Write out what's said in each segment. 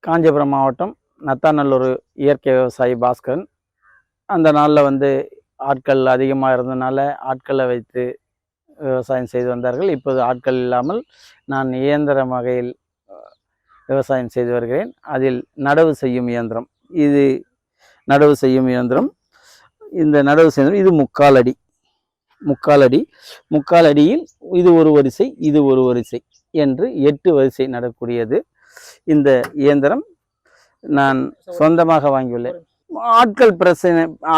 காஞ்சிபுரம் மாவட்டம் நத்தாநல்லூர் இயற்கை விவசாயி பாஸ்கரன். அந்த நாளில் வந்து ஆட்கள் அதிகமாக இருந்ததுனால ஆட்களை வைத்து விவசாயம் செய்து வந்தார்கள். இப்போது ஆட்கள் இல்லாமல் நான் இயந்திர வகையில் விவசாயம் செய்து வருகிறேன். அதில் நடவு செய்யும் இயந்திரம், இது நடவு செய்யும் இயந்திரம். இந்த நடவு செய்யும் இது முக்கால் அடியில் இது ஒரு வரிசை, இது ஒரு வரிசை என்று 8 வரிசை நடக்கூடியது. இந்த இயந்திரம் நான் சொந்தமாக வாங்கியுள்ளேன்.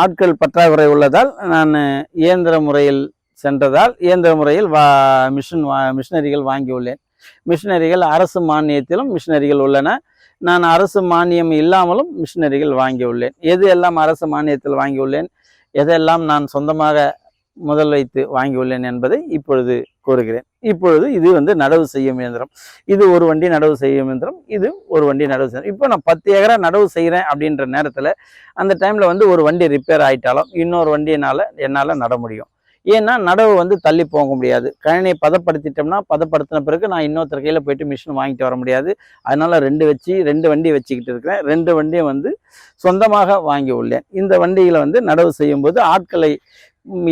ஆட்கள் பற்றாக்குறை உள்ளதால் நான் இயந்திர முறையில் சென்றதால் இயந்திர முறையில் மிஷினரிகள் வாங்கியுள்ளேன். மிஷினரிகள் அரசு மானியத்திலும் மிஷினரிகள் உள்ளன. நான் அரசு மானியம் இல்லாமலும் மிஷினரிகள் வாங்கியுள்ளேன். எது எல்லாம் அரசு மானியத்தில் வாங்கியுள்ளேன், எதெல்லாம் நான் சொந்தமாக முதல் வைத்து வாங்கியுள்ளேன் என்பதை இப்பொழுது கூறுகிறேன். இப்பொழுது இது வந்து நடவு செய்யும் இயந்திரம். இது ஒரு வண்டி நடவு செய்யும் இயந்திரம், இது ஒரு வண்டி நடவு செய்யும். இப்போ நான் 10 ஏக்கரா நடவு செய்கிறேன் அப்படின்ற நேரத்தில் அந்த டைமில் வந்து ஒரு வண்டி ரிப்பேர் ஆகிட்டாலும் இன்னொரு வண்டியினால் என்னால் நட முடியும். ஏன்னா நடவு வந்து தள்ளி போக முடியாது. கழனியை பதப்படுத்திட்டோம்னா பதப்படுத்தின பிறகு நான் இன்னொருத்தர் கையில் போயிட்டு மிஷின் வாங்கிட்டு வர முடியாது. அதனால் 2 வண்டி வச்சுக்கிட்டு இருக்கிறேன். 2 வண்டியை வந்து சொந்தமாக வாங்கி உள்ளேன். இந்த வண்டியில் வந்து நடவு செய்யும்போது ஆட்களை,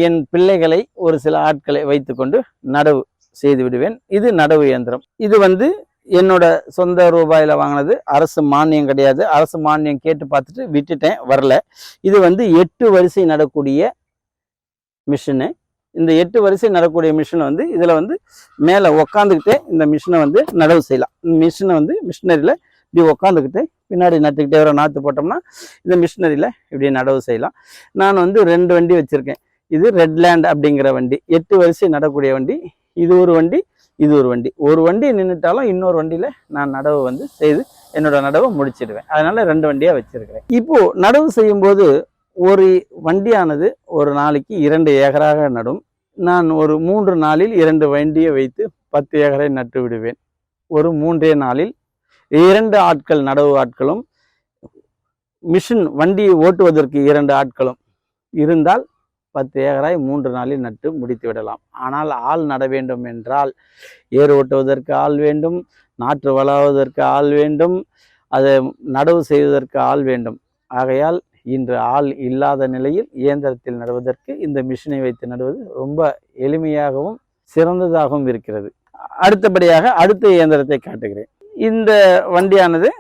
என் பிள்ளைகளை, ஒரு சில ஆட்களை வைத்துக்கொண்டு நடவு செய்து விடுவேன். இது நடவு இயந்திரம். இது வந்து என்னோட சொந்த ரூபாயில் வாங்கினது, அரசு மானியம் கிடையாது. அரசு மானியம் கேட்டு பார்த்துட்டு விட்டுட்டேன், வரல. இது வந்து 8 வரிசை நடக்கூடிய மிஷினு. இந்த 8 வரிசை நடக்கூடிய மிஷினை வந்து இதில் வந்து மேலே உக்காந்துக்கிட்டே இந்த மிஷினை வந்து நடவு செய்யலாம். மிஷினை வந்து மிஷினரியில் இப்படி உக்காந்துக்கிட்டு பின்னாடி நட்டுக்கிட்டே வர நாற்று போட்டோம்னா இந்த மிஷினரியில் இப்படி நடவு செய்யலாம். நான் வந்து 2 வண்டி வச்சுருக்கேன். இது ரெட்லேண்ட் அப்படிங்கிற வண்டி, 8 வரிசை நடக்கூடிய வண்டி. இது ஒரு வண்டி, இது ஒரு வண்டி. ஒரு வண்டி நின்றுட்டாலும் இன்னொரு வண்டியில் நான் நடவு வந்து செய்து என்னோட நடவை முடிச்சிடுவேன். அதனால் 2 வண்டியாக வச்சுருக்கிறேன். இப்போது நடவு செய்யும்போது ஒரு வண்டியானது ஒரு நாளைக்கு 2 ஏக்கராக நடும். நான் ஒரு 3 நாளில் 2 வண்டியை வைத்து 10 ஏக்கரை நட்டு விடுவேன். ஒரு 3 நாளில் 2 ஆட்கள், நடவு ஆட்களும் மிஷின் வண்டியை ஓட்டுவதற்கு 2 ஆட்களும் இருந்தால் 10 ஏக்கராய் 3 நாளில் நட்டு முடித்து விடலாம். ஆனால் ஆள் நட வேண்டும் என்றால் ஏர் ஓட்டுவதற்கு ஆள் வேண்டும், நாற்று வளர்வதற்கு ஆள் வேண்டும், அதை நடவு செய்வதற்கு ஆள் வேண்டும். ஆகையால் இன்று ஆள் இல்லாத நிலையில் இயந்திரத்தில் நடுவதற்கு இந்த மிஷினை வைத்து நடுவது ரொம்ப எளிமையாகவும் சிறந்ததாகவும் இருக்கிறது. அடுத்தபடியாக அடுத்த இயந்திரத்தை காட்டுகிறேன். இந்த வண்டியானது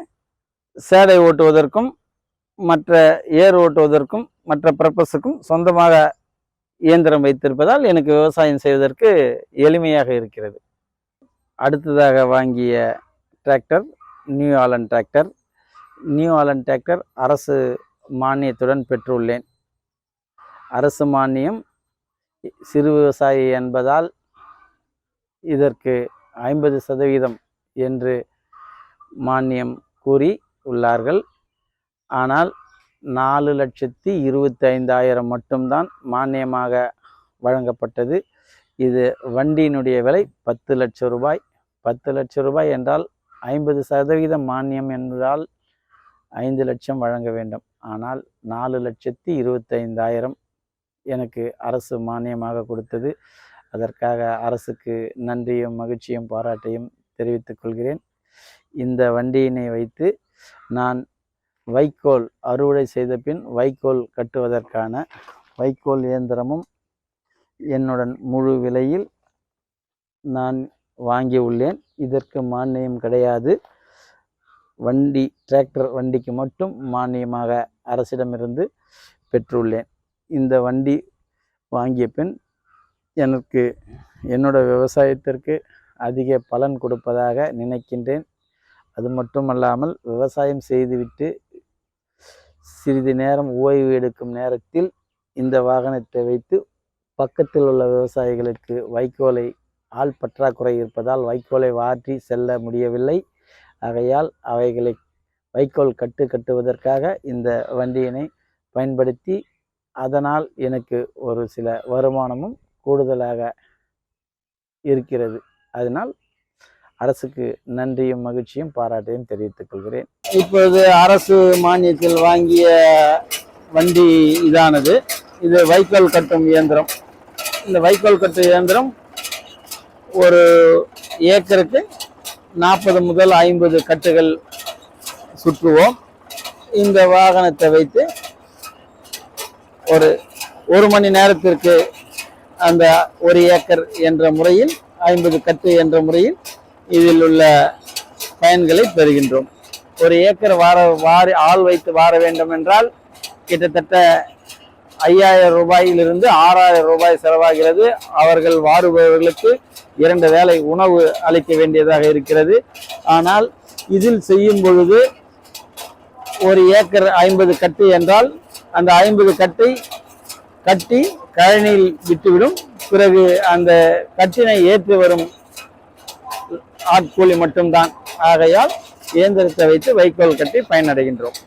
சேடை ஓட்டுவதற்கும் மற்ற ஏர் ஓட்டுவதற்கும் மற்ற பர்பஸுக்கும் சொந்தமாக இயந்திரம் வைத்திருப்பதால் எனக்கு விவசாயம் செய்வதற்கு எளிமையாக இருக்கிறது. அடுத்ததாக வாங்கிய tractor New Holland tractor. New Holland tractor அரசு மானியத்துடன் பெற்றுள்ளேன். அரசு மானியம் சிறு விவசாயி என்பதால் இதற்கு 50% என்று மானியம் கூறி உள்ளார்கள். ஆனால் 4,25,000 மட்டும்தான் மானியமாக வழங்கப்பட்டது. இது வண்டியினுடைய விலை 10 லட்சம் ரூபாய். 10 லட்சம் ரூபாய் என்றால் 50% மானியம் என்றால் 5 லட்சம் வழங்க வேண்டும். ஆனால் 4,25,000 எனக்கு அரசு மானியமாக கொடுத்தது. அதற்காக அரசுக்கு நன்றியும் மகிழ்ச்சியும் பாராட்டையும் தெரிவித்துக் கொள்கிறேன். இந்த வண்டியினை வைத்து நான் வைக்கோல் அறுவடை செய்த பின் வைக்கோல் கட்டுவதற்கான வைக்கோல் இயந்திரமும் என்னுடன் முழு விலையில் நான் வாங்கி உள்ளேன். இதற்கு மானியம் கிடையாது. வண்டி டிராக்டர் வண்டிக்கு மட்டும் மானியமாக அரசிடமிருந்து பெற்றுள்ளேன். இந்த வண்டி வாங்கிய பின் எனக்கு என்னோட விவசாயத்திற்கு அதிக பலன் கொடுப்பதாக நினைக்கின்றேன். அது மட்டுமல்லாமல் விவசாயம் செய்துவிட்டு சிறிது நேரம் ஓய்வு எடுக்கும் நேரத்தில் இந்த வாகனத்தை வைத்து பக்கத்தில் உள்ள விவசாயிகளுக்கு வைக்கோலை, ஆள் பற்றாக்குறை இருப்பதால் வைக்கோலை வாற்றி செல்ல முடியவில்லை. ஆகையால் அவைகளை வைக்கோல் கட்டுவதற்காக இந்த வண்டியினை பயன்படுத்தி அதனால் எனக்கு ஒரு சில வருமானமும் கூடுதலாக இருக்கிறது. அதனால் அரசுக்கு நன்றியும் மகிழ்ச்சியும் பாராட்டையும் தெரிவித்துக் கொள்கிறேன். இப்பொழுது அரசு மானியத்தில் வாங்கிய வண்டி இதானது. இது வைக்கோல் கட்டும் இயந்திரம். இந்த வைக்கோல் கட்டும் இயந்திரம் ஒரு ஏக்கருக்கு 40 முதல் 50 கட்டுகள் சுற்றுவோம். இந்த வாகனத்தை வைத்து ஒரு மணி நேரத்திற்கு அந்த 1 ஏக்கர் என்ற முறையில் 50 கட்டு என்ற முறையில் இதில் உள்ள பயன்களை பெறுகின்றோம். 1 ஏக்கர் ஆள் வைத்து வார வேண்டும் என்றால் கிட்டத்தட்ட 5000 ரூபாயிலிருந்து 6000 ரூபாய் செலவாகிறது. அவர்கள் வாருபவர்களுக்கு 2 வேளை உணவு அளிக்க வேண்டியதாக இருக்கிறது. ஆனால் இதில் செய்யும் பொழுது 1 ஏக்கர் 50 கட்டு என்றால் அந்த 50 கட்டை கட்டி கழனியில் விட்டுவிடும். பிறகு அந்த கட்டினை ஏற்றி வரும் ஆட்கூலி மட்டும்தான். ஆகையால் இயந்திரத்தை வைத்து வைக்கோல் கட்டி பயனடைகின்றோம்.